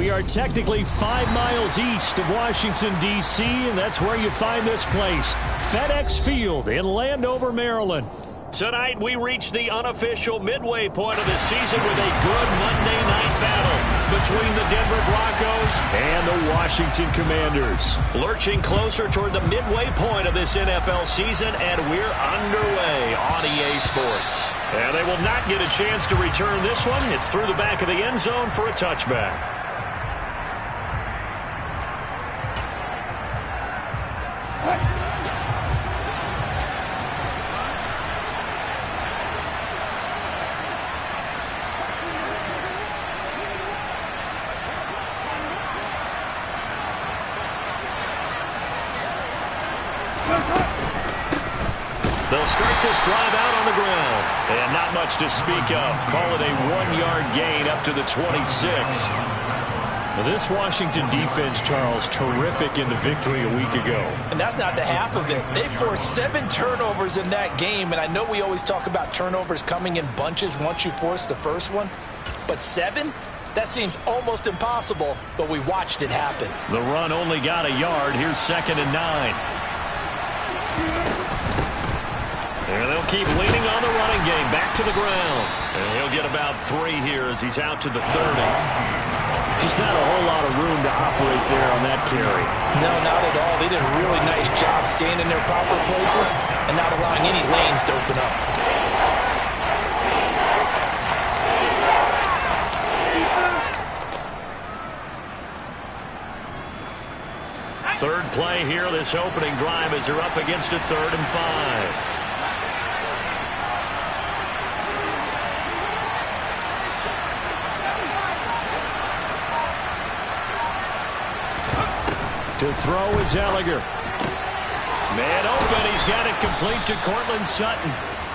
We are technically 5 miles east of Washington, D.C., and that's where you find this place, FedEx Field in Landover, Maryland. Tonight, we reach the unofficial midway point of the season with a good Monday night battle between the Denver Broncos and the Washington Commanders. Lurching closer toward the midway point of this NFL season, and we're underway on EA Sports. And they will not get a chance to return this one. It's through the back of the end zone for a touchback. They'll start this drive out on the ground. And not much to speak of. Call it a 1-yard gain up to the 26. This Washington defense, Charles, terrific in the victory a week ago. And that's not the half of it. They forced 7 turnovers in that game. And I know we always talk about turnovers coming in bunches once you force the first one. But 7? That seems almost impossible, but we watched it happen. The run only got a yard. Here's 2nd and 9. And they'll keep leaning on the running game. Back to the ground. And he'll get about 3 here as he's out to the 30. Just not a whole lot of room to operate there on that carry. No, not at all. They did a really nice job staying in their proper places and not allowing any lanes to open up. Third play here, this opening drive as they're up against a 3rd and 5. To throw is Elliger. Man open, he's got it complete to Cortland Sutton.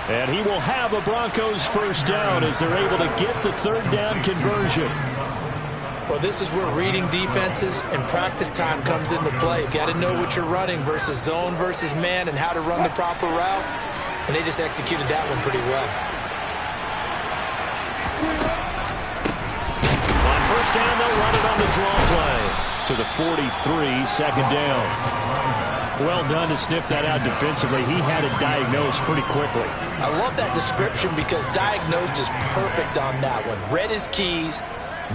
And he will have a Broncos first down as they're able to get the 3rd down conversion. Well, this is where reading defenses and practice time comes into play. You've got to know what you're running versus zone versus man and how to run the proper route. And they just executed that one pretty well. On first down, they'll run it on the draw play. To the 43, 2nd down. Well done to sniff that out defensively. He had it diagnosed pretty quickly. I love that description because diagnosed is perfect on that one. Read his keys,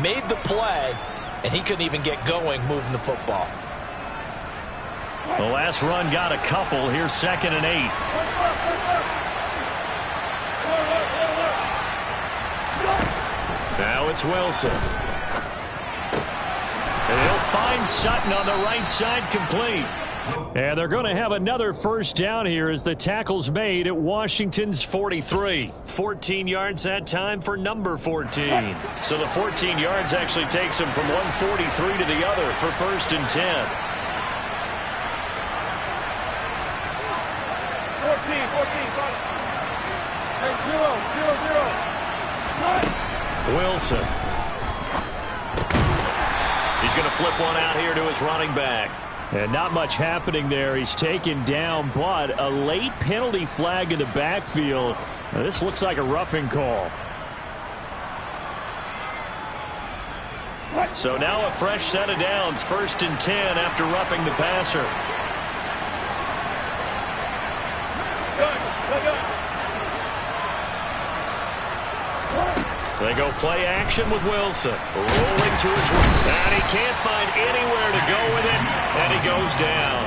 made the play, and he couldn't even get going moving the football. The last run got a couple. Here's 2nd and 8. Now it's Wilson. And he'll find Sutton on the right side complete. And they're going to have another first down here as the tackle's made at Washington's 43. 14 yards that time for number 14. So the 14 yards actually takes him from 143 to the other for 1st and 10. 14, 0, 0, 0. Wilson. He's going to flip one out here to his running back. And not much happening there. He's taken down, but a late penalty flag in the backfield. Now, this looks like a roughing call. So now a fresh set of downs. 1st and 10 after roughing the passer. They go play action with Wilson. Rolling to his right. And he can't find anywhere to go with it. And he goes down.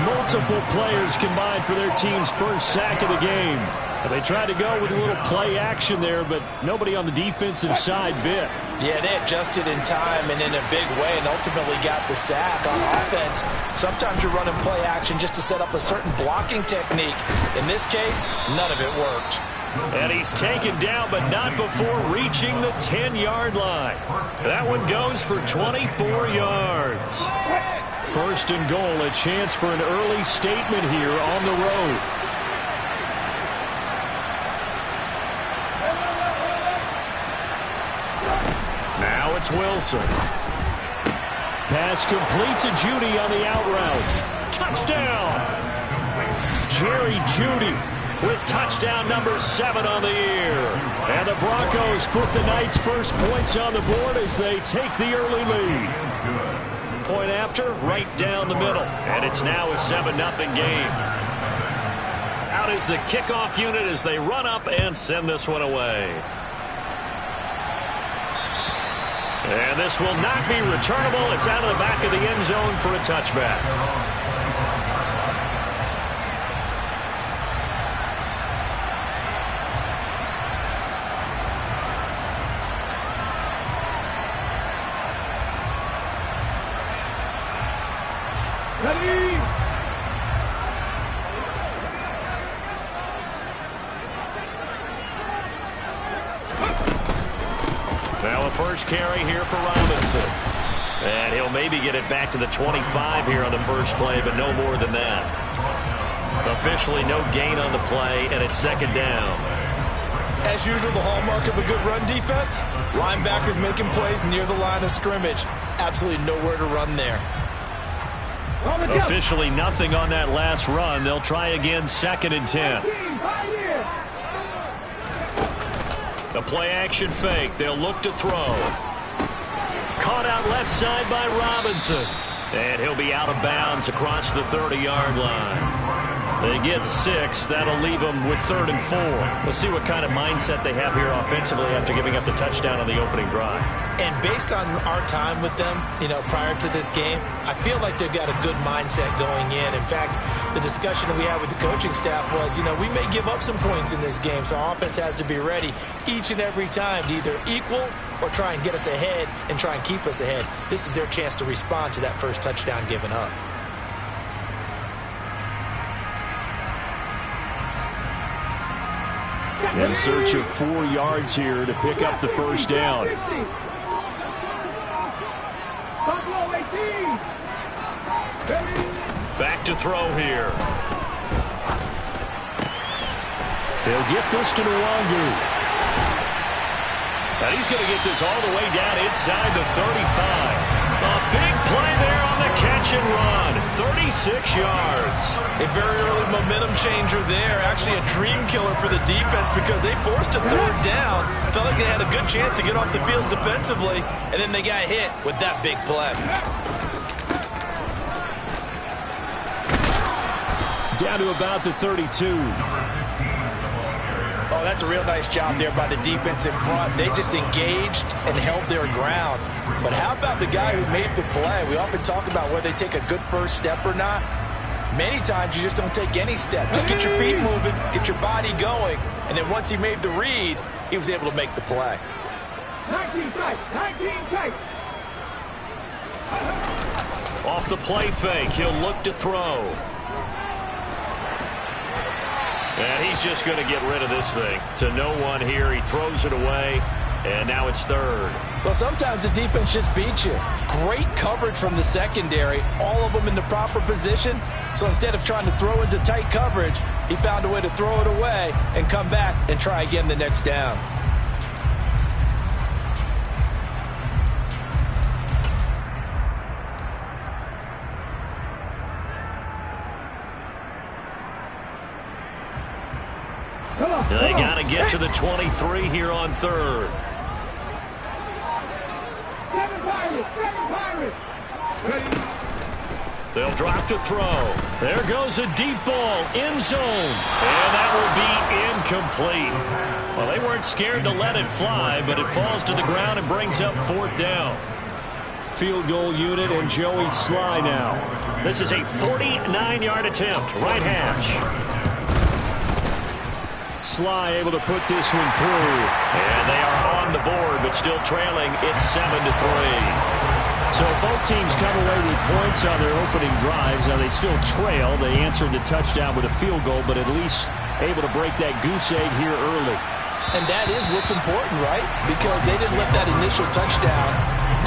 Multiple players combined for their team's first sack of the game. And they tried to go with a little play action there, but nobody on the defensive side bit. Yeah, they adjusted in time and in a big way and ultimately got the sack. On offense, sometimes you're running play action just to set up a certain blocking technique. In this case, none of it worked. And he's taken down, but not before reaching the 10-yard line. That one goes for 24 yards. 1st and goal, a chance for an early statement here on the road. Now it's Wilson. Pass complete to Judy on the out route. Touchdown! Jerry Jeudy with touchdown number 7 on the year. And the Broncos put the Knights' first points on the board as they take the early lead. Point after, right down the middle. And it's now a 7-0 game. Out is the kickoff unit as they run up and send this one away. And this will not be returnable. It's out of the back of the end zone for a touchback. Now a first carry here for Robinson. And he'll maybe get it back to the 25 here on the first play, but no more than that. Officially no gain on the play, and it's second down. As usual, the hallmark of a good run defense, linebackers making plays near the line of scrimmage. Absolutely nowhere to run there. Officially nothing on that last run. They'll try again, 2nd and 10. The play action fake. They'll look to throw. Caught out left side by Robinson. And he'll be out of bounds across the 30-yard line. They get 6. That'll leave them with 3rd and 4. We'll see what kind of mindset they have here offensively after giving up the touchdown on the opening drive. And based on our time with them, prior to this game, I feel like they've got a good mindset going in. In fact, the discussion that we had with the coaching staff was, we may give up some points in this game, so our offense has to be ready each and every time to either equal or try and get us ahead and try and keep us ahead. This is their chance to respond to that first touchdown given up. In search of 4 yards here to pick up the first down. Back to throw here. He'll get this to Nwangu. And he's going to get this all the way down inside the 35. A big play there on the catch and run. 36 yards. A very early momentum changer there. Actually a dream killer for the defense because they forced a 3rd down. Felt like they had a good chance to get off the field defensively, and then they got hit with that big play. Down to about the 32. Oh, that's a real nice job there by the defense in front. They just engaged and held their ground. But how about the guy who made the play? We often talk about whether they take a good first step or not. Many times you just don't take any step. Just get your feet moving, get your body going, and then once he made the read, he was able to make the play. 19 tight. Off the play fake, he'll look to throw. And he's just going to get rid of this thing. To no one here. He throws it away, and now it's 3rd. Well, sometimes the defense just beats you. Great coverage from the secondary, all of them in the proper position. So instead of trying to throw into tight coverage, he found a way to throw it away and come back and try again the next down. They got to get to the 23 here on 3rd. 7 Pirates. They'll drop to throw. There goes a deep ball, end zone. And that will be incomplete. Well, they weren't scared to let it fly, but it falls to the ground and brings up 4th down. Field goal unit and Joey Sly now. This is a 49-yard attempt, right hash. Sly able to put this one through. And they are on the board, but still trailing. It's 7-3. So both teams come away with points on their opening drives. Now they still trail. They answered the touchdown with a field goal, but at least able to break that goose egg here early. And that is what's important, right? Because they didn't let that initial touchdown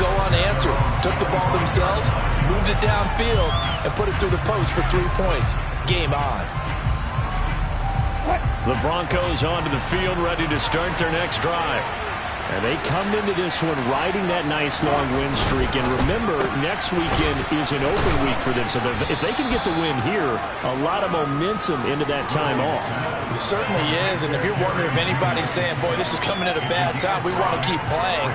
go unanswered. Took the ball themselves, moved it downfield, and put it through the post for 3 points. Game on. The Broncos onto the field, ready to start their next drive. And they come into this one riding that nice long win streak. And remember, next weekend is an open week for them. So if they can get the win here, a lot of momentum into that time off. It certainly is. And if you're wondering if anybody's saying, boy, this is coming at a bad time, we want to keep playing,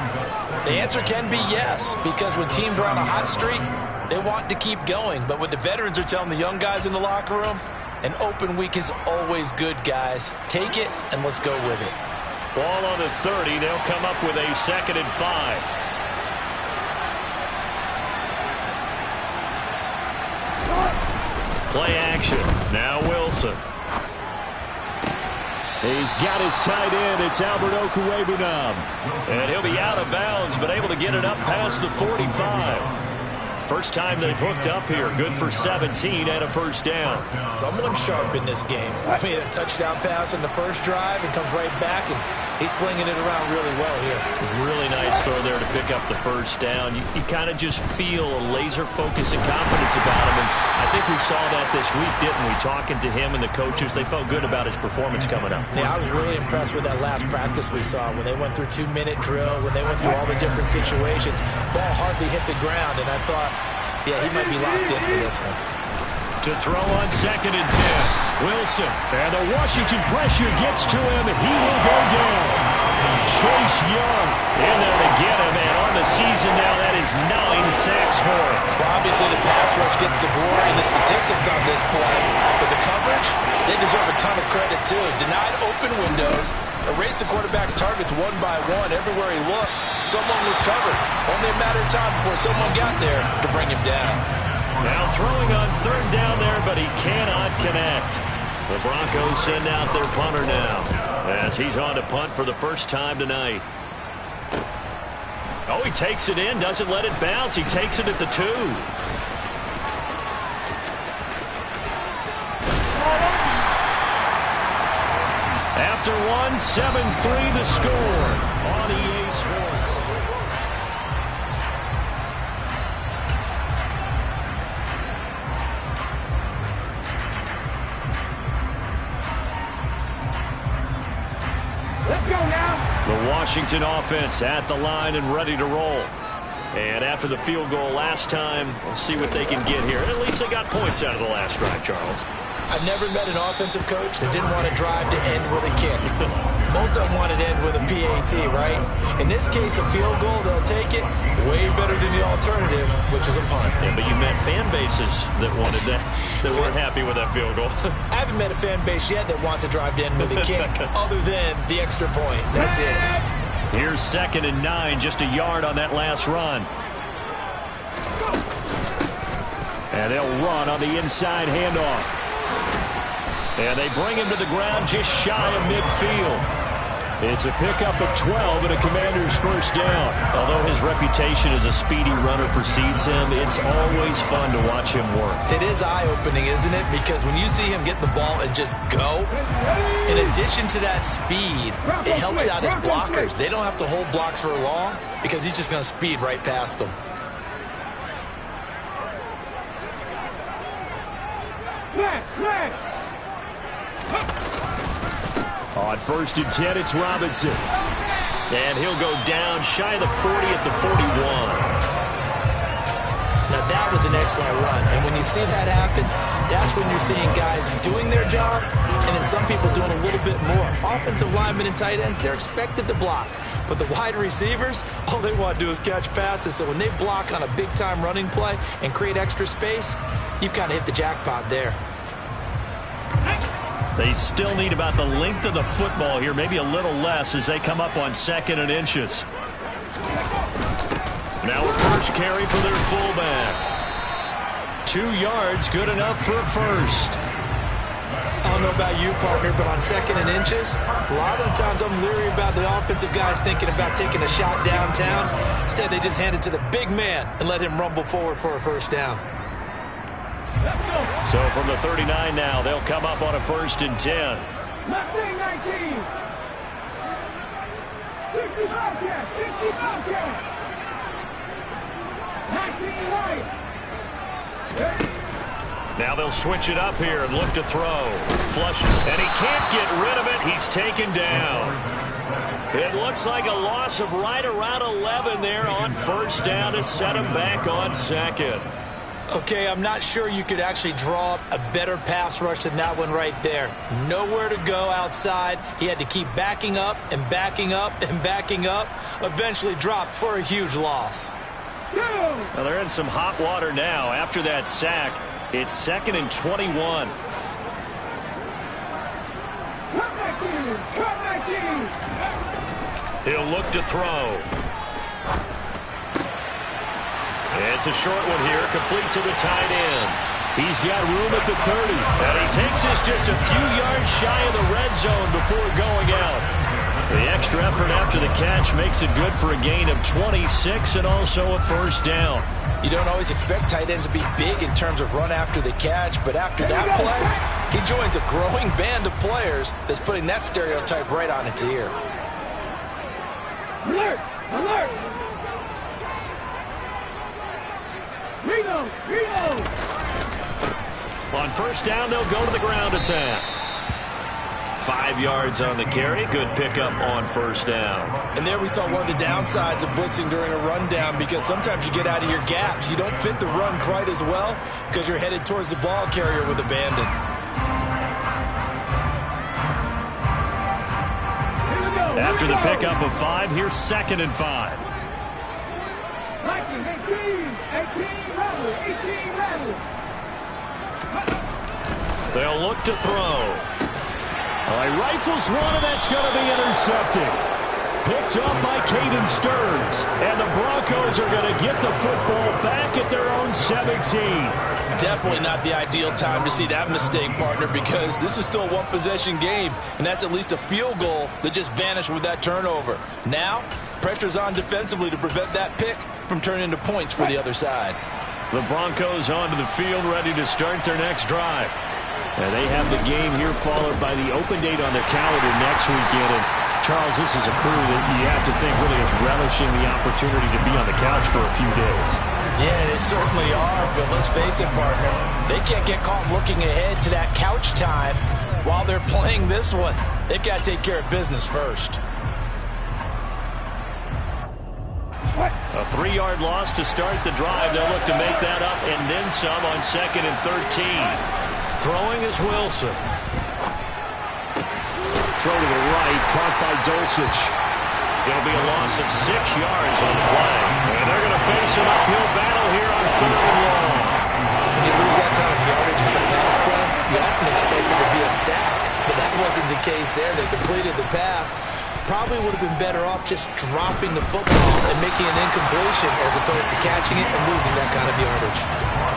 the answer can be yes. Because when teams are on a hot streak, they want to keep going. But what the veterans are telling the young guys in the locker room, an open week is always good, guys. Take it and let's go with it. Ball on the 30. They'll come up with a 2nd and 5. Play action. Now Wilson. He's got his tight end. It's Albert Okwuegbunam. And he'll be out of bounds, but able to get it up past the 45. First time they've hooked up here. Good for 17 and a first down. Someone sharp in this game. I mean, a touchdown pass in the first drive and comes right back, and he's flinging it around really well here. Really nice throw there to pick up the first down. You kind of just feel a laser focus and confidence about him, and I think we saw that this week, didn't we? Talking to him and the coaches, they felt good about his performance coming up. Yeah, I was really impressed with that last practice we saw when they went through 2-minute drill, when they went through all the different situations. Ball hardly hit the ground, and I thought, yeah, he might be locked in for this one. To throw on 2nd and 10. Wilson. And the Washington pressure gets to him. He will go down. Chase Young in there to get him. And on the season now, that is 9 sacks for him. Well, obviously the pass rush gets the glory and the statistics on this play. But the coverage, they deserve a ton of credit too. Denied open windows. Erased the quarterback's targets one by one. Everywhere he looked, someone was covered. Only a matter of time before someone got there to bring him down. Now throwing on 3rd down there, but he cannot connect. The Broncos send out their punter now as he's on to punt for the first time tonight. Oh, he takes it in, doesn't let it bounce. He takes it at the 2. After 7-3 the score on EA Sports. Let's go now. The Washington offense at the line and ready to roll. And after the field goal last time, we'll see what they can get here. At least they got points out of the last drive, Charles. I've never met an offensive coach that didn't want to drive to end with a kick. Most of them wanted to end with a PAT, right? In this case, a field goal, they'll take it. Way better than the alternative, which is a punt. Yeah, but you met fan bases that wanted that, that weren't happy with that field goal. I haven't met a fan base yet that wants to drive to end with a kick, other than the extra point. That's it. Here's 2nd and 9, just a yard on that last run. And they'll run on the inside handoff. And they bring him to the ground just shy of midfield. It's a pickup of 12 and a Commander's first down. Although his reputation as a speedy runner precedes him, it's always fun to watch him work. It is eye-opening, isn't it? Because when you see him get the ball and just go, in addition to that speed, it helps out his blockers. They don't have to hold blocks for long because he's just going to speed right past them. On 1st and 10, it's Robinson. And he'll go down shy of the 40 at the 41. Now, that was an excellent run. And when you see that happen, that's when you're seeing guys doing their job and then some people doing a little bit more. Offensive linemen and tight ends, they're expected to block. But the wide receivers, all they want to do is catch passes. So when they block on a big-time running play and create extra space, you've kind of hit the jackpot there. They still need about the length of the football here, maybe a little less as they come up on 2nd and inches. Now a first carry for their fullback. 2 yards, good enough for a first. I don't know about you, partner, but on 2nd and inches, a lot of the times I'm leery about the offensive guys thinking about taking a shot downtown. Instead, they just hand it to the big man and let him rumble forward for a first down. Let's So from the 39 now, they'll come up on a 1st and 10. Left wing 19. 60 Bobcat. 60 Bobcat. 19 right. Now they'll switch it up here and look to throw. Flush, and he can't get rid of it. He's taken down. It looks like a loss of right around 11 there on first down to set him back on second. Okay, I'm not sure you could actually draw up a better pass rush than that one right there. Nowhere to go outside. He had to keep backing up and backing up and backing up. Eventually dropped for a huge loss. Well, they're in some hot water now. After that sack, it's 2nd and 21. He'll look to throw. It's a short one here, complete to the tight end. He's got room at the 30, and he takes this just a few yards shy of the red zone before going out. The extra effort after the catch makes it good for a gain of 26 and also a first down. You don't always expect tight ends to be big in terms of run after the catch, but after that play, he joins a growing band of players that's putting that stereotype right on its ear. Alert! Alert! Reload! Reload! On first down, they'll go to the ground attack. 5 yards on the carry. Good pickup on first down. And there we saw one of the downsides of blitzing during a rundown, because sometimes you get out of your gaps. You don't fit the run quite as well because you're headed towards the ball carrier with abandon. After the pickup of 5, here's 2nd and 5. 18, 18, rattle, 18, rattle. They'll look to throw. He rifles one, and that's going to be intercepted. Picked up by Caden Stearns. And the Broncos are going to get the football back at their own 17. Definitely not the ideal time to see that mistake, partner, because this is still a one-possession game, and that's at least a field goal that just vanished with that turnover. Now, pressure's on defensively to prevent that pick from turning into points for the other side. The Broncos onto the field, ready to start their next drive. And they have the game here followed by the open date on their calendar next weekend. And Charles, this is a crew that you have to think really is relishing the opportunity to be on the couch for a few days. Yeah, they certainly are, but let's face it, partner. They can't get caught looking ahead to that couch time while they're playing this one. They've got to take care of business first. A 3-yard loss to start the drive. They'll look to make that up and then some on 2nd and 13. Throwing is Wilson. Throw to the right, caught by Dulcich. It'll be a loss of 6 yards on the play. And they're going to face an uphill battle here on 3rd and long. When you lose that kind of yardage on a pass play, you often expect it to be a sack. But that wasn't the case there. They completed the pass. Probably would have been better off just dropping the football and making an incompletion as opposed to catching it and losing that kind of yardage.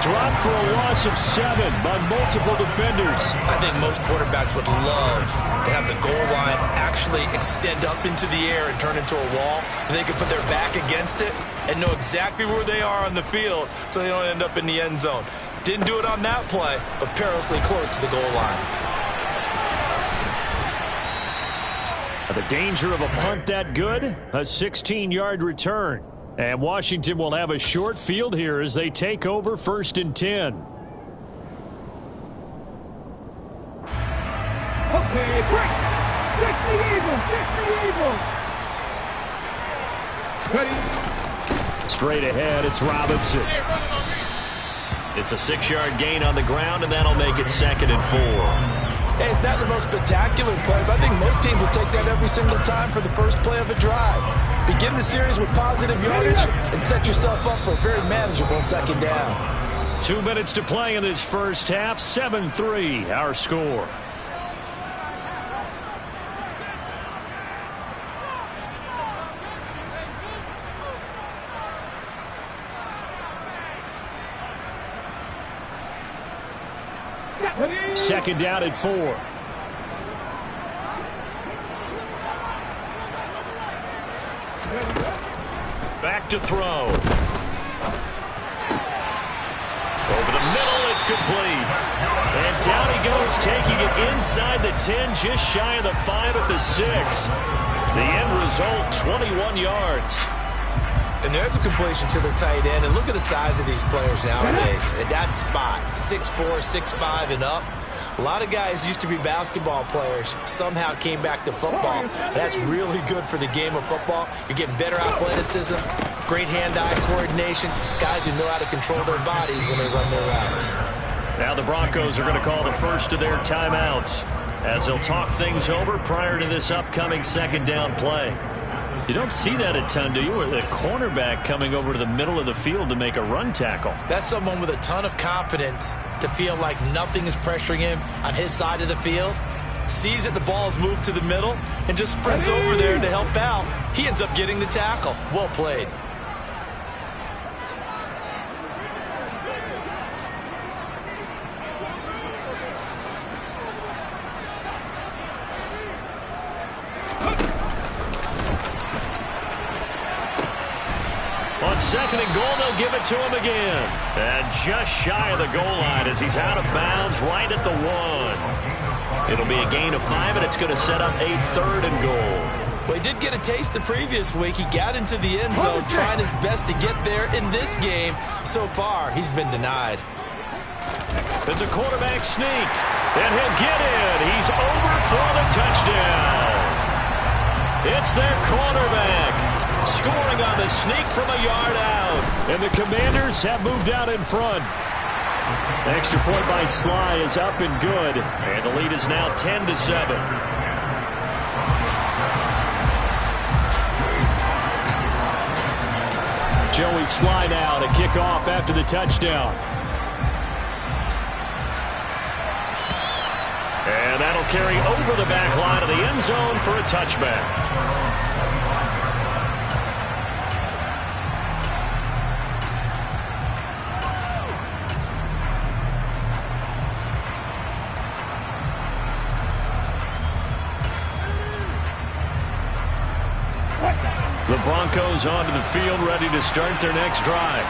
Dropped for a loss of 7 by multiple defenders. I think most quarterbacks would love to have the goal line actually extend up into the air and turn into a wall. And they can put their back against it and know exactly where they are on the field so they don't end up in the end zone. Didn't do it on that play, but perilously close to the goal line. The danger of a punt that good, a 16-yard return. And Washington will have a short field here as they take over 1st and 10. Okay, break. Fix the Eagles. Fix the Eagles. Ready? Straight ahead, it's Robinson. It's a 6-yard gain on the ground, and that'll make it 2nd and 4. Hey, it's not the most spectacular play, but I think most teams will take that every single time for the first play of a drive. Begin the series with positive yardage and set yourself up for a very manageable 2nd down. 2 minutes to play in this first half. 7-3, our score. Second down at 4. Back to throw. Over the middle, it's complete. And down he goes, taking it inside the 10, just shy of the 5 at the 6. The end result, 21 yards. And there's a completion to the tight end. And look at the size of these players nowadays. At that spot, 6'4", 6'5", and up. A lot of guys used to be basketball players, somehow came back to football. And that's really good for the game of football. You're getting better athleticism, great hand-eye coordination, guys who know how to control their bodies when they run their routes. Now the Broncos are going to call the first of their timeouts as they'll talk things over prior to this upcoming second down play. You don't see that a ton, do you? With a cornerback coming over to the middle of the field to make a run tackle. That's someone with a ton of confidence to feel like nothing is pressuring him on his side of the field. Sees that the ball's moved to the middle and just sprints over there to help out. He ends up getting the tackle. Well played. On second and goal, they'll give it to him again. And just shy of the goal line as he's out of bounds right at the 1. It'll be a gain of 5, and it's going to set up a third and goal. Well, he did get a taste the previous week. He got into the end zone trying his best to get there in this game. So far, he's been denied. It's a quarterback sneak, and he'll get in. He's over for the touchdown. It's their quarterback scoring on the sneak from a yard out. And the Commanders have moved out in front. Extra point by Sly is up and good. And the lead is now 10-7. Joey Sly now to kick off after the touchdown. And that'll carry over the back line of the end zone for a touchback. The Broncos onto the field, ready to start their next drive.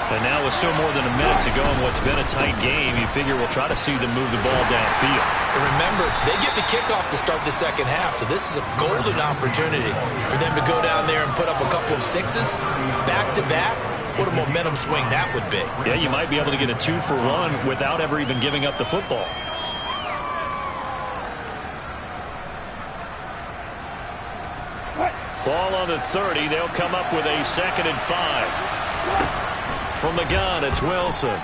And now with still more than a minute to go in what's been a tight game, you figure we'll try to see them move the ball downfield. And remember, they get the kickoff to start the second half, so this is a golden opportunity for them to go down there and put up a couple of sixes back-to-back. What a momentum swing that would be. Yeah, you might be able to get a 2-for-1 without ever even giving up the football. Ball on the 30. They'll come up with a 2nd and 5. From the gun, it's Wilson.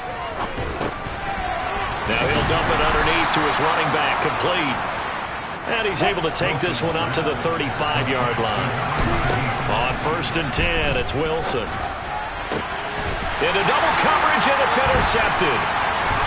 Now he'll dump it underneath to his running back, complete. And he's able to take this one up to the 35-yard line. On 1st and 10, it's Wilson. Into double coverage, and it's intercepted.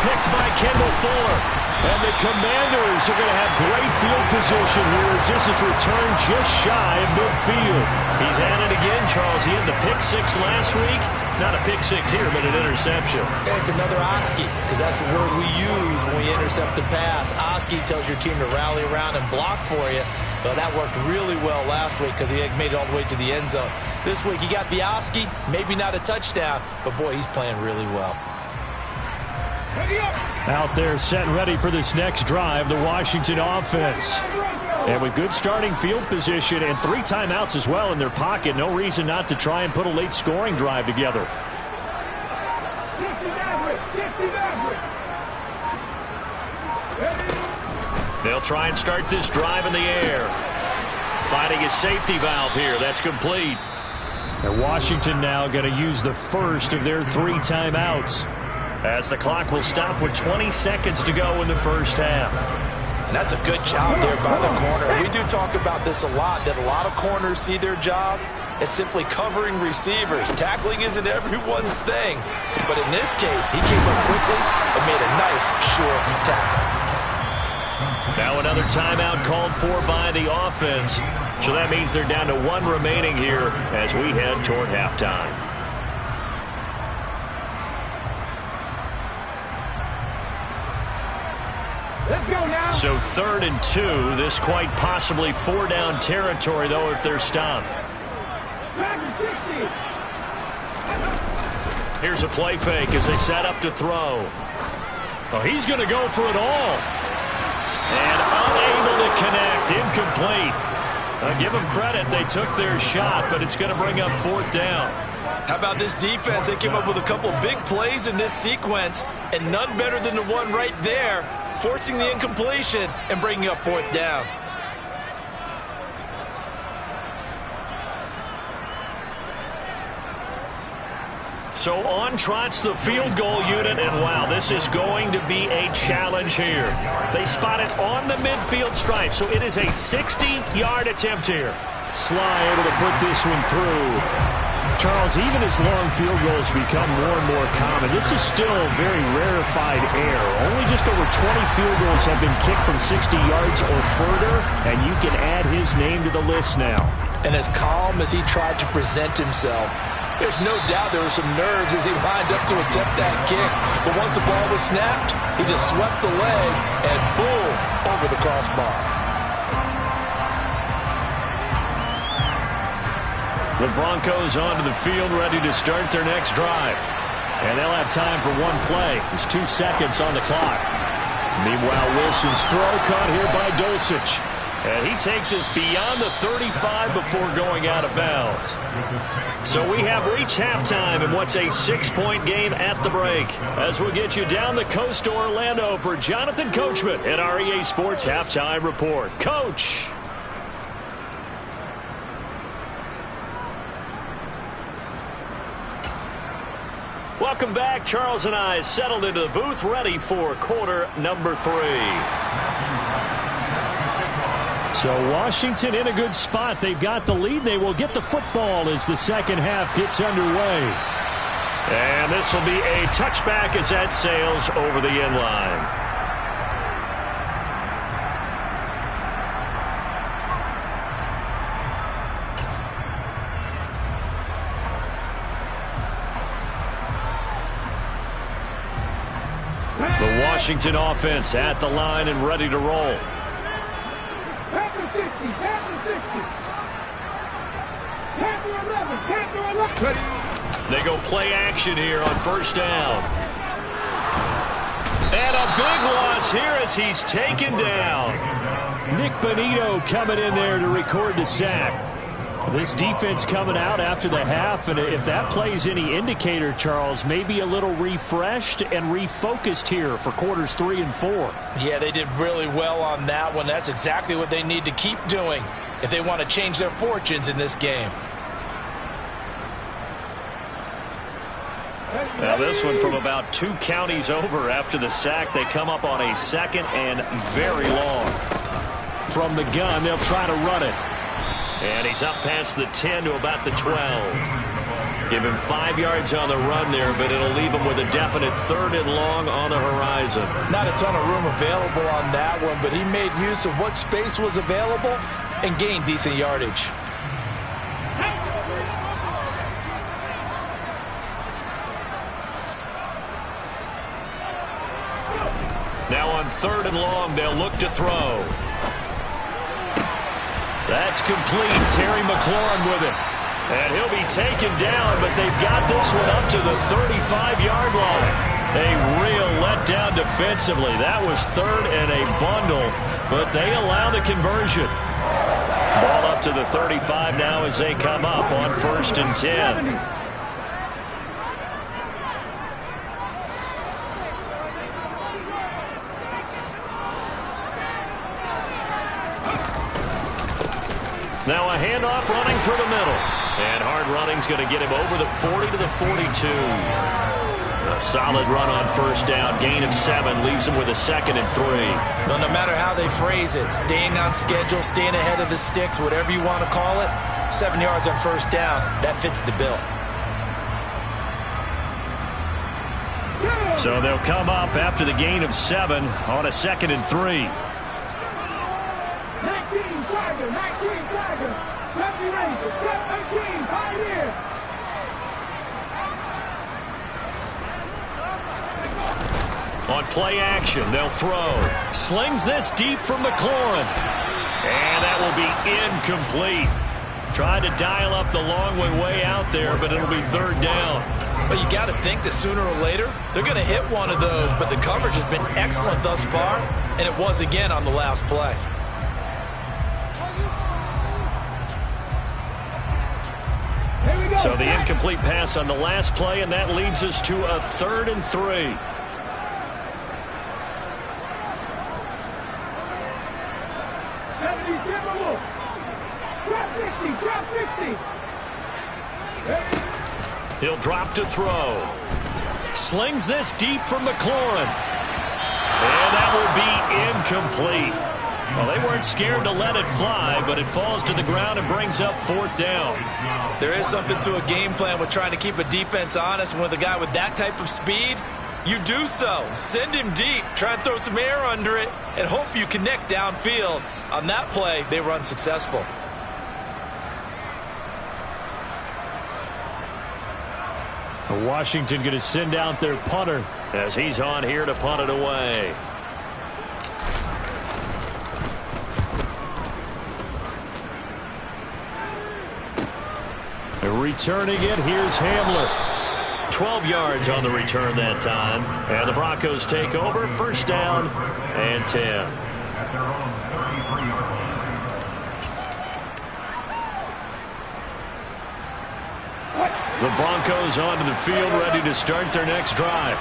Picked by Kendall Fuller. And the Commanders are going to have great field position here as this is returned just shy of midfield. He's at it again, Charles. He had the pick 6 last week. Not a pick 6 here, but an interception. Yeah, it's another Oski, because that's the word we use when we intercept the pass. Oski tells your team to rally around and block for you. But that worked really well last week because he made it all the way to the end zone. This week he got the Oski, maybe not a touchdown, but boy, he's playing really well. Out there set and ready for this next drive, the Washington offense. And with good starting field position and 3 timeouts as well in their pocket, no reason not to try and put a late scoring drive together. They'll try and start this drive in the air. Finding a safety valve here. That's complete. And Washington now going to use the first of their 3 timeouts, as the clock will stop with 20 seconds to go in the first half. And that's a good job there by the corner. We do talk about this a lot, that a lot of corners see their job as simply covering receivers. Tackling isn't everyone's thing. But in this case, he came up quickly and made a nice, short tackle. Now another timeout called for by the offense. So that means they're down to 1 remaining here as we head toward halftime. Let's go now. So 3rd and 2. This quite possibly 4-down territory, though, if they're stopped. Here's a play fake as they set up to throw. Oh, he's going to go for it all. And unable to connect. Incomplete. Give them credit. They took their shot, but it's going to bring up 4th down. How about this defense? They came up with a couple big plays in this sequence, and none better than the one right there forcing the incompletion and bringing up 4th down. So on trots the field goal unit, and wow, this is going to be a challenge here. They spot it on the midfield stripe, so it is a 60-yard attempt here. Sly able to put this one through. Charles, even as long field goals become more and more common, this is still very rarefied air. Only just over 20 field goals have been kicked from 60 yards or further, and you can add his name to the list now. And as calm as he tried to present himself, there's no doubt there were some nerves as he lined up to attempt that kick. But once the ball was snapped, he just swept the leg and boom, over the crossbar. The Broncos onto the field, ready to start their next drive. And they'll have time for one play. There's 2 seconds on the clock. Meanwhile, Wilson's throw caught here by Dulcich. And he takes us beyond the 35 before going out of bounds. So we have reached halftime in what's a 6-point game at the break. As we'll get you down the coast to Orlando for Jonathan Coachman at our EA Sports Halftime Report. Coach! Welcome back. Charles and I settled into the booth, ready for quarter number 3. So Washington in a good spot. They've got the lead. They will get the football as the second half gets underway. And this will be a touchback as that sails over the end line. The Washington offense at the line and ready to roll. They go play action here on first down. And a big loss here as he's taken down. Nick Bonito coming in there to record the sack. This defense coming out after the half, and if that plays any indicator, Charles, maybe a little refreshed and refocused here for quarters 3 and 4. Yeah, they did really well on that one. That's exactly what they need to keep doing if they want to change their fortunes in this game. Now this one from about 2 counties over after the sack. They come up on a 2nd and very long. From the gun, they'll try to run it. And he's up past the 10 to about the 12. Give him 5 yards on the run there, but it'll leave him with a definite 3rd and long on the horizon. Not a ton of room available on that one, but he made use of what space was available and gained decent yardage. Now on 3rd and long, they'll look to throw. That's complete. Terry McLaurin with it. And he'll be taken down, but they've got this one up to the 35-yard line. A real letdown defensively. That was 3rd and a bundle, but they allow the conversion. Ball up to the 35 now as they come up on 1st and 10. Now a handoff running through the middle. And hard running's going to get him over the 40 to the 42. A solid run on first down. Gain of 7 leaves him with a 2nd and 3. Well, no matter how they phrase it, staying on schedule, staying ahead of the sticks, whatever you want to call it, 7 yards on first down, that fits the bill. So they'll come up after the gain of 7 on a 2nd and 3. 19 Tiger, 19 Tiger. Lefty Ranger, step 18, Pioneer. On play action, they'll throw. Slings this deep from McLaurin. And that will be incomplete. Tried to dial up the long way out there, but it'll be 3rd down. Well, you got to think that sooner or later, they're going to hit one of those, but the coverage has been excellent thus far, and it was again on the last play. So the incomplete pass on the last play, and that leads us to a 3rd and 3. 70, Timberwolves. Drop 60, drop 60. He'll drop to throw. Slings this deep from McLaurin. And that will be incomplete. Well, they weren't scared to let it fly, but it falls to the ground and brings up 4th down. There is something to a game plan with trying to keep a defense honest. With a guy with that type of speed, you do so. Send him deep, try and throw some air under it, and hope you connect downfield. On that play, they were unsuccessful. Washington going to send out their punter as he's on here to punt it away. Returning it, here's Hamler. 12 yards on the return that time. And the Broncos take over, 1st down and 10. The Broncos onto the field, ready to start their next drive.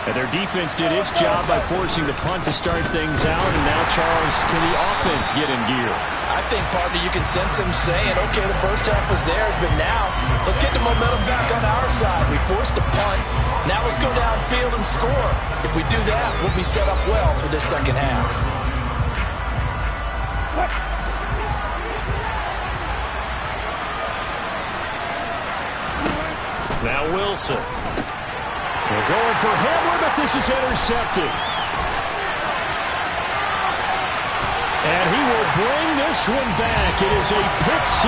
And their defense did its job by forcing the punt to start things out. And now, Charles, can the offense get in gear? I think, partner, you can sense them saying, okay, the first half was theirs, but now let's get the momentum back on our side. We forced a punt. Now let's go downfield and score. If we do that, we'll be set up well for this second half. Now Wilson. They're going for Hamler, but this is intercepted. And he will bring this one back. It is a pick-6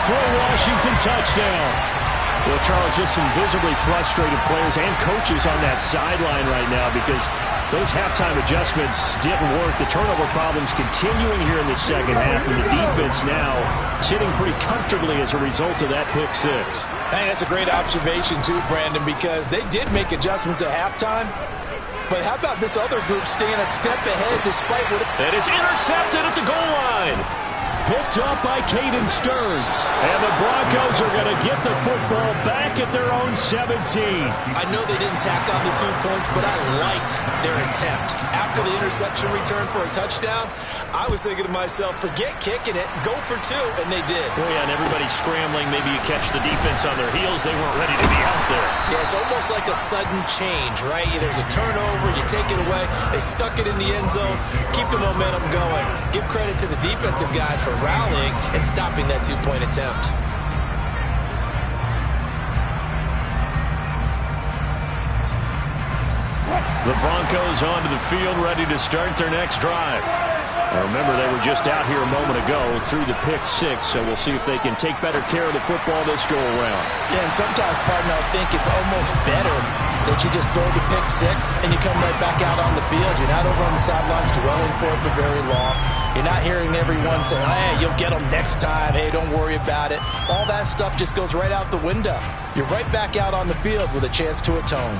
for a Washington touchdown. Well, Charles, just some visibly frustrated players and coaches on that sideline right now because those halftime adjustments didn't work. The turnover problems continuing here in the second half, and the defense now sitting pretty comfortably as a result of that pick-6. Hey, that's a great observation, too, Brandon, because they did make adjustments at halftime. But how about this other group staying a step ahead despite what... And it's intercepted at the goal line. Picked up by Caden Stearns. And the Broncos are going to get the football back at their own 17. I know they didn't tack on the 2 points, but I liked their attempt. After the interception return for a touchdown, I was thinking to myself, forget kicking it, go for 2, and they did. Oh, yeah, and everybody's scrambling. Maybe you catch the defense on their heels. They weren't ready to be out there. Yeah, it's almost like a sudden change, right? There's a turnover, you take it away, they stuck it in the end zone, keep the momentum going. Give credit to the defensive guys for rallying and stopping that 2-point attempt. The Broncos onto the field, ready to start their next drive. Now remember, they were just out here a moment ago through the pick-6, so we'll see if they can take better care of the football this go-around. Yeah, and sometimes, partner, I think it's almost better that you just throw the pick-6 and you come right back out on the field. You're not over on the sidelines dwelling for it for very long. You're not hearing everyone say, hey, you'll get them next time. Hey, don't worry about it. All that stuff just goes right out the window. You're right back out on the field with a chance to atone.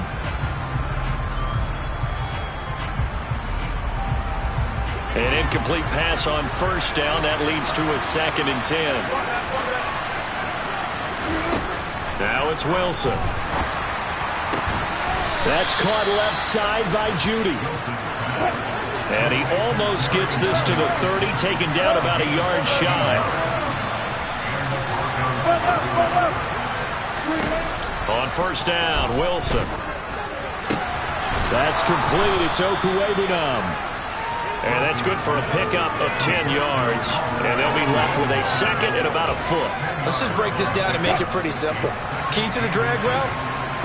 An incomplete pass on 1st down. That leads to a 2nd and 10. Now it's Wilson. That's caught left side by Judy. And he almost gets this to the 30, taken down about a yard shy. On 1st down, Wilson. That's complete. It's Okuwebunam. And that's good for a pickup of 10 yards. And they'll be left with a 2nd and about a foot. Let's just break this down and make it pretty simple. Key to the drag route,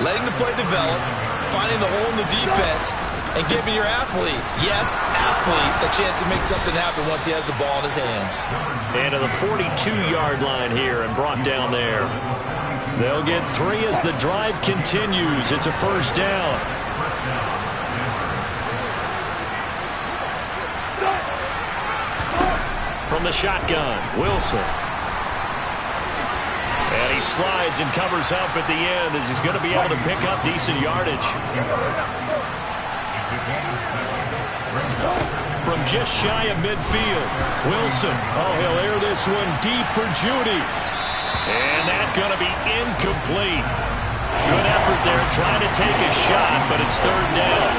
letting the play develop, finding the hole in the defense, and giving your athlete, yes, athlete, a chance to make something happen once he has the ball in his hands. And to the 42-yard line here and brought down there. They'll get 3 as the drive continues. It's a 1st down. From the shotgun, Wilson. And he slides and covers up at the end as he's going to be able to pick up decent yardage. From just shy of midfield, Wilson. Oh, he'll air this one deep for Judy. And that's going to be incomplete. Good effort there, trying to take a shot, but it's 3rd down.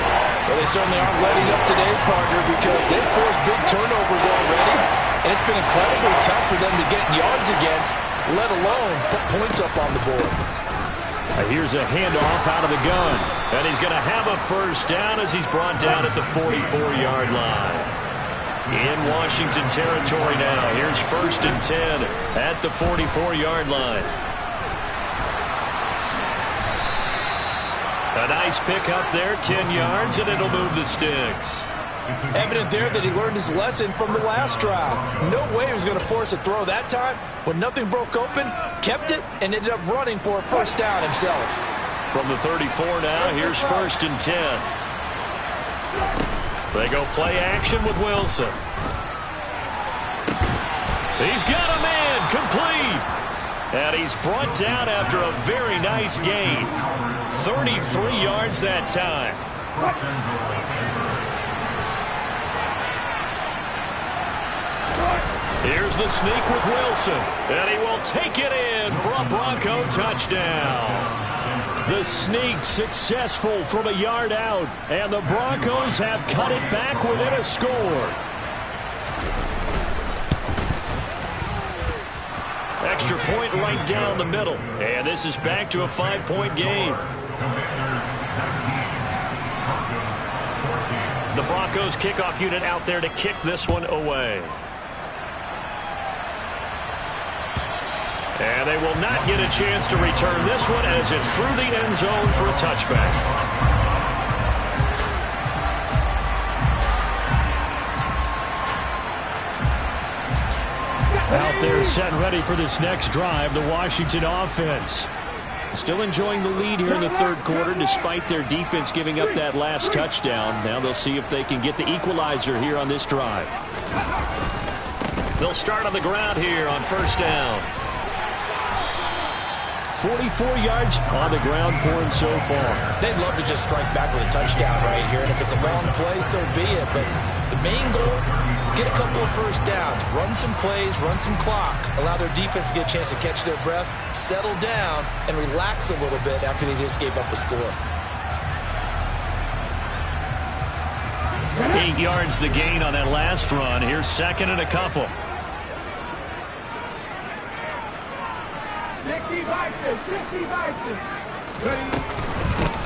Well, they certainly aren't letting up today, partner, because they've forced big turnovers already. And It's been incredibly tough for them to get yards against, let alone put points up on the board. Here's a handoff out of the gun. And he's going to have a first down as he's brought down at the 44-yard line. In Washington territory now. Here's 1st and 10 at the 44-yard line. A nice pick up there, 10 yards, and it'll move the sticks. Evident there that he learned his lesson from the last drive. No way he was going to force a throw that time. When nothing broke open, kept it, and ended up running for a first down himself. From the 34 now, here's 1st and 10. They go play action with Wilson. He's got a man, complete. And he's brought down after a very nice gain. 33 yards that time. Here's the sneak with Wilson, and he will take it in for a Bronco touchdown. The sneak successful from a yard out, and the Broncos have cut it back within a score. Extra point right down the middle, and this is back to a 5-point game. The Broncos kickoff unit out there to kick this one away. And they will not get a chance to return this one as it's through the end zone for a touchback. Out there set ready for this next drive, the Washington offense. Still enjoying the lead here in the third quarter despite their defense giving up that last touchdown. Now they'll see if they can get the equalizer here on this drive. They'll start on the ground here on first down. 44 yards on the ground for him so far. They'd love to just strike back with a touchdown right here, and if it's a long play, so be it. But the main goal, get a couple of first downs, run some plays, run some clock, allow their defense to get a chance to catch their breath, settle down, and relax a little bit after they just gave up a score. 8 yards the gain on that last run. Here's 2nd and a couple.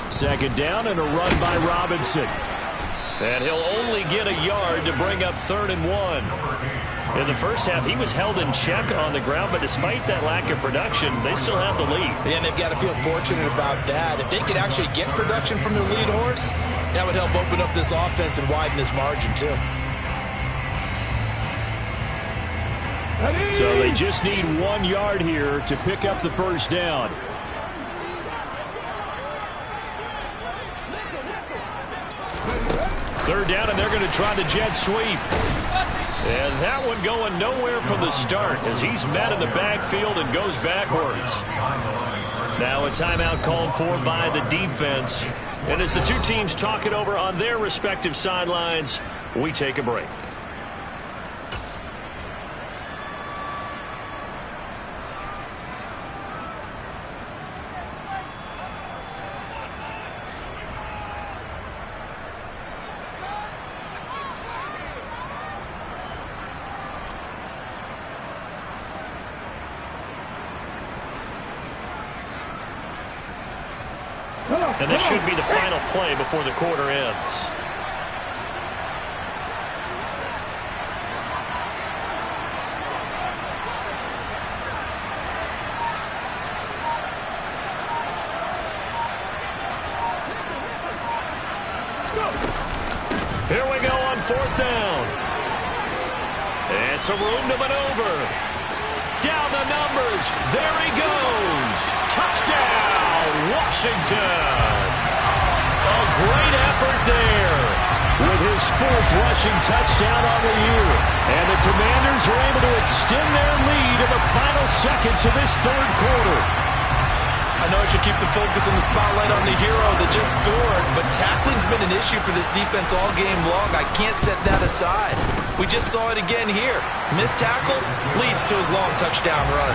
Second down and a run by Robinson. And he'll only get a yard to bring up 3rd and 1. In the first half, he was held in check on the ground, but despite that lack of production, they still have the lead. Yeah, and they've got to feel fortunate about that. If they could actually get production from their lead horse, that would help open up this offense and widen this margin, too. So they just need 1 yard here to pick up the first down. Third down, and they're going to try the jet sweep. And that one going nowhere from the start as he's met in the backfield and goes backwards. Now a timeout called for by the defense. And as the two teams talk it over on their respective sidelines, we take a break. And this should be the final play before the quarter ends. Here we go on 4th down. And some room to maneuver. Down the numbers. There he goes. Touchdown, Washington. A great effort there with his 4th rushing touchdown on the year. And the Commanders are able to extend their lead in the final seconds of this third quarter. I know I should keep the focus and the spotlight on the hero that just scored, but tackling's been an issue for this defense all game long. I can't set that aside. We just saw it again here. Missed tackles leads to his long touchdown run.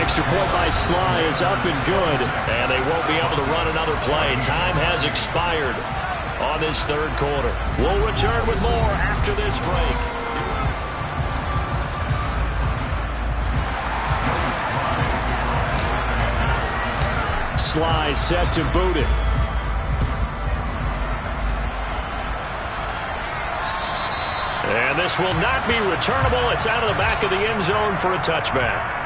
Extra point by Sly is up and good, and they won't be able to run another play. Time has expired on this third quarter. We'll return with more after this break. Sly set to boot it. And this will not be returnable. It's out of the back of the end zone for a touchback.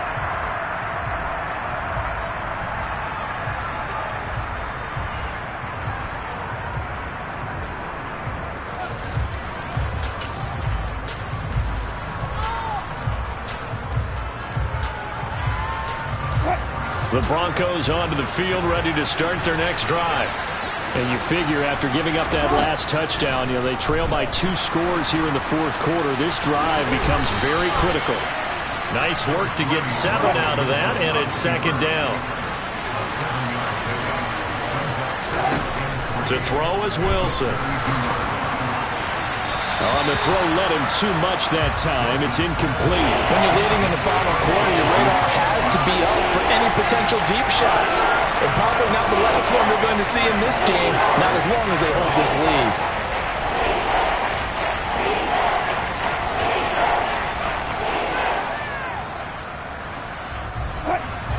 The Broncos onto the field, ready to start their next drive. And you figure after giving up that last touchdown, they trail by 2 scores here in the fourth quarter. This drive becomes very critical. Nice work to get 7 out of that, and it's second down. To throw is Wilson. On the throw, led him too much that time. It's incomplete. When you're leading in the final quarter, your radar has to be up for any potential deep shots. And probably not the last one we're going to see in this game, not as long as they hold this lead.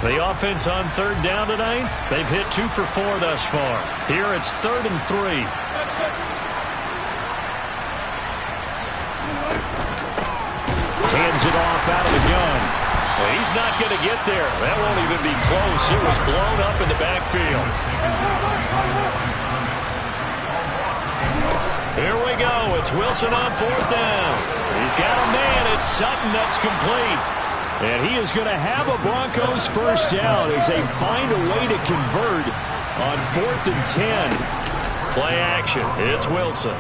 The offense on third down tonight, they've hit 2 for 4 thus far. Here it's 3rd and 3. Hands it off out of the gun. Well, he's not going to get there. That won't even be close. It was blown up in the backfield. Here we go. It's Wilson on 4th down. He's got a man. It's Sutton. That's complete. And he is going to have a Broncos first down as they find a way to convert on 4th and 10. Play action. It's Wilson.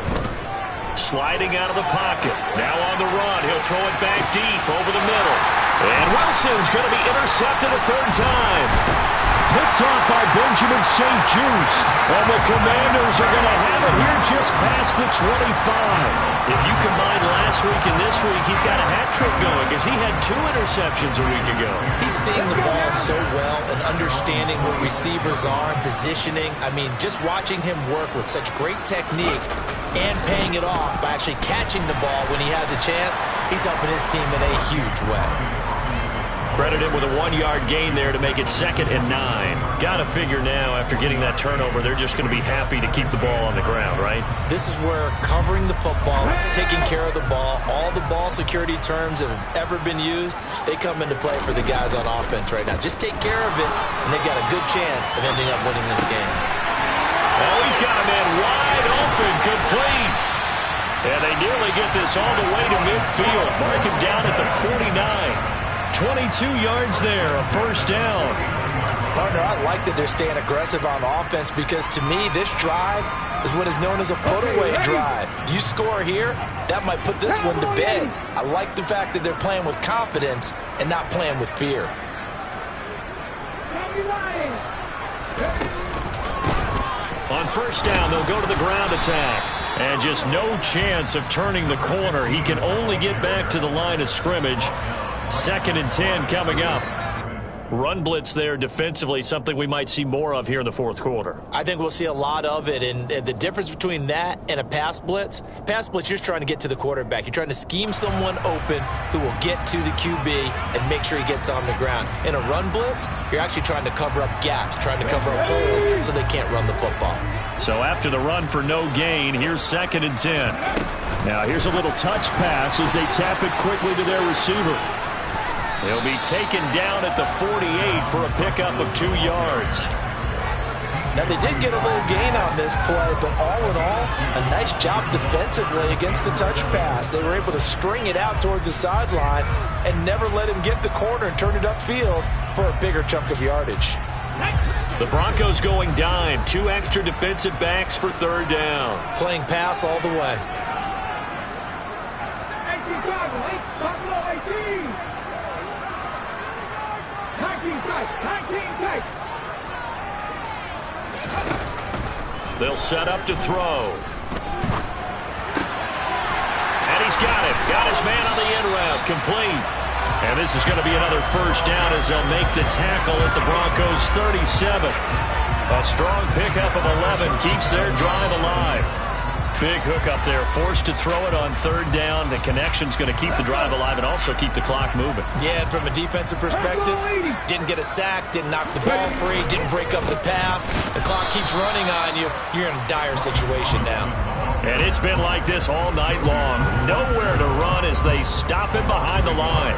Sliding out of the pocket. Now on the run. He'll throw it back deep over the middle. And Wilson's going to be intercepted a 3rd time. Picked off by Benjamin St. Juste. And the Commanders are going to have it here just past the 25. If you combine last week and this week, he's got a hat trick going because he had 2 interceptions a week ago. He's seeing the ball so well and understanding where receivers are and positioning. I mean, just watching him work with such great technique and paying it off by actually catching the ball when he has a chance, he's helping his team in a huge way. Credit him with a 1-yard gain there to make it 2nd and 9. Got to figure now, after getting that turnover, they're just going to be happy to keep the ball on the ground, right? This is where covering the football, taking care of the ball, all the ball security terms that have ever been used, they come into play for the guys on offense right now. Just take care of it, and they've got a good chance of ending up winning this game. Oh, he's got a man wide open, complete. And they nearly get this all the way to midfield. Mark him down at the 49. 22 yards there, a first down. Partner, I like that they're staying aggressive on offense because to me, this drive is what is known as a put-away drive. You score here, that might put this one to bed. I like the fact that they're playing with confidence and not playing with fear. On first down, they'll go to the ground attack. And just no chance of turning the corner. He can only get back to the line of scrimmage. 2nd and 10 coming up. Run blitz there defensively, something we might see more of here in the fourth quarter. I think we'll see a lot of it, and the difference between that and a pass blitz, you're just trying to get to the quarterback. You're trying to scheme someone open who will get to the QB and make sure he gets on the ground. In a run blitz, you're actually trying to cover up gaps, trying to cover up holes so they can't run the football. So after the run for no gain, here's 2nd and 10. Now here's a little touch pass as they tap it quickly to their receiver. He'll be taken down at the 48 for a pickup of 2 yards. Now, they did get a little gain on this play, but all in all, a nice job defensively against the touch pass. They were able to string it out towards the sideline and never let him get the corner and turn it upfield for a bigger chunk of yardage. The Broncos going dime. 2 extra defensive backs for 3rd down. Playing pass all the way. They'll set up to throw. And he's got it. Got his man on the end route. Complete. And this is going to be another first down as they'll make the tackle at the Broncos 37. A strong pickup of 11 keeps their drive alive. Big hook up there, forced to throw it on third down. The connection's going to keep the drive alive and also keep the clock moving. Yeah, and from a defensive perspective, didn't get a sack, didn't knock the ball free, didn't break up the pass. The clock keeps running on you. You're in a dire situation now. And it's been like this all night long. Nowhere to run as they stop him behind the line.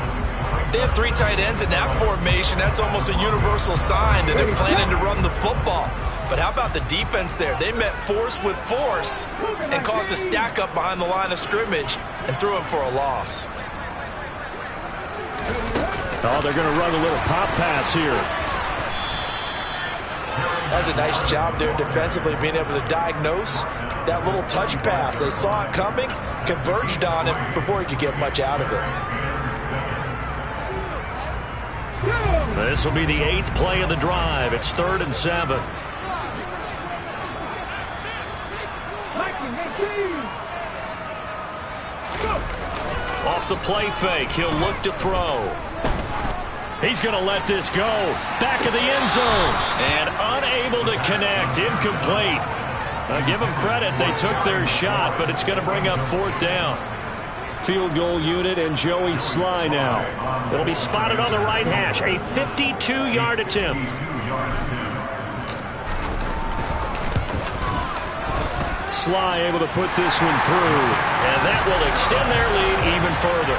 They have 3 tight ends in that formation. That's almost a universal sign that they're planning to run the football. But how about the defense there? They met force with force and caused a stack up behind the line of scrimmage and threw him for a loss. Oh, they're going to run a little pop pass here. That's a nice job there defensively, being able to diagnose that little touch pass. They saw it coming, converged on it before he could get much out of it. This will be the 8th play of the drive. It's 3rd and 7. Off the play fake, he'll look to throw. He's going to let this go. Back of the end zone. And unable to connect. Incomplete. I'll give them credit. They took their shot, but it's going to bring up 4th down. Field goal unit and Joey Sly now. It'll be spotted on the right hash. A 52-yard attempt. Sly able to put this one through. And that will extend their lead even further.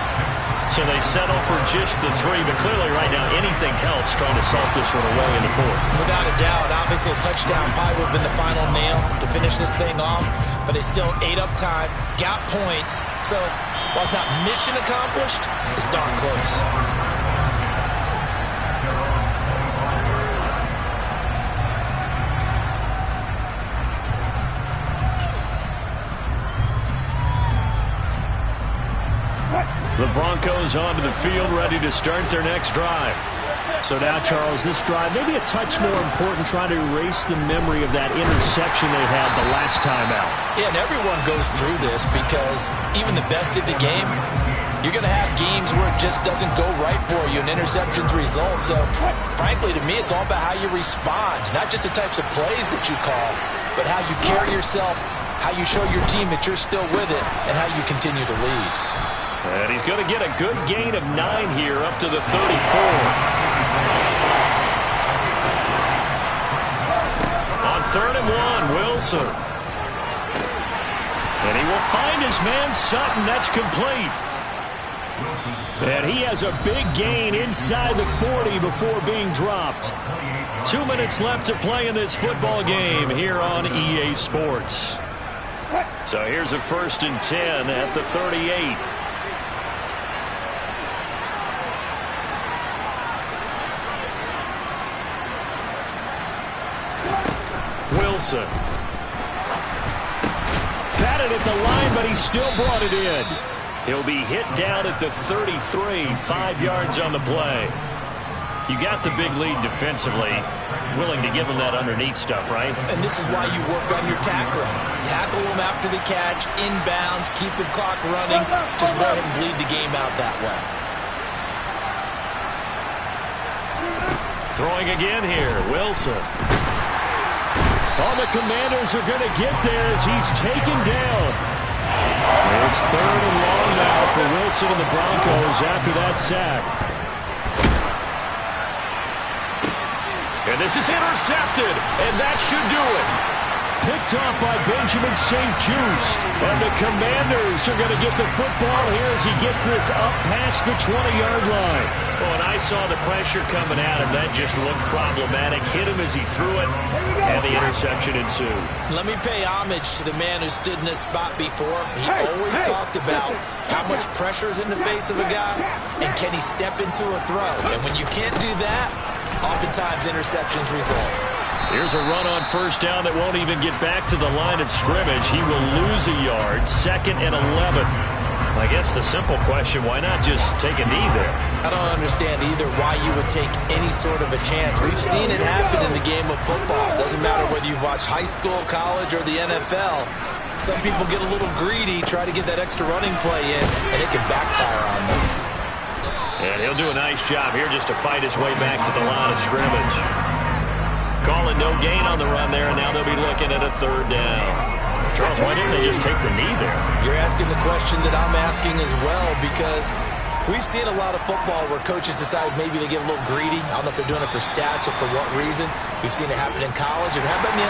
So they settle for just the 3, but clearly right now anything helps trying to salt this one away in the 4th. Without a doubt, obviously a touchdown probably would have been the final nail to finish this thing off, but it's still ate up time, got points, so while it's not mission accomplished, it's darn close. The Broncos onto the field, ready to start their next drive. So now, Charles, this drive maybe a touch more important, trying to erase the memory of that interception they had the last time out. Yeah, and everyone goes through this because even the best in the game, you're going to have games where it just doesn't go right for you and interceptions result. So, frankly, to me, it's all about how you respond, not just the types of plays that you call, but how you carry yourself, how you show your team that you're still with it, and how you continue to lead. And he's going to get a good gain of 9 here up to the 34. On 3rd and 1, Wilson. And he will find his man Sutton. That's complete. And he has a big gain inside the 40 before being dropped. 2 minutes left to play in this football game here on EA Sports. So here's a 1st and 10 at the 38. Wilson. Batted at the line, but he still brought it in. He'll be hit down at the 33, 5 yards on the play. You got the big lead defensively. Willing to give them that underneath stuff, right? And this is why you work on your tackling. Tackle them after the catch, inbounds, keep the clock running. Just go ahead and bleed the game out that way. Throwing again here, Wilson. All the Commanders are going to get there as he's taken down. It's 3rd and long now for Wilson and the Broncos after that sack. And this is intercepted, and that should do it. Picked off by Benjamin St. Juste. And the Commanders are going to get the football here as he gets this up past the 20-yard line. Oh, and I saw the pressure coming at him. That just looked problematic. Hit him as he threw it, and the interception ensued. Let me pay homage to the man who stood in this spot before. He always talked about how much pressure is in the face of a guy, and can he step into a throw. And when you can't do that, oftentimes interceptions result. Here's a run on 1st down that won't even get back to the line of scrimmage. He will lose a yard. 2nd and 11. I guess the simple question, why not just take a knee there? I don't understand either why you would take any sort of a chance. We've seen it happen in the game of football. It doesn't matter whether you've watched high school, college, or the NFL. Some people get a little greedy, try to get that extra running play in, and it can backfire on them. And he'll do a nice job here just to fight his way back to the line of scrimmage. Calling no gain on the run there, and now they'll be looking at a 3rd down. Charles, why didn't they just take the knee there? You're asking the question that I'm asking as well, because we've seen a lot of football where coaches decide maybe they get a little greedy. I don't know if they're doing it for stats or for what reason. We've seen it happen in college. And how about in the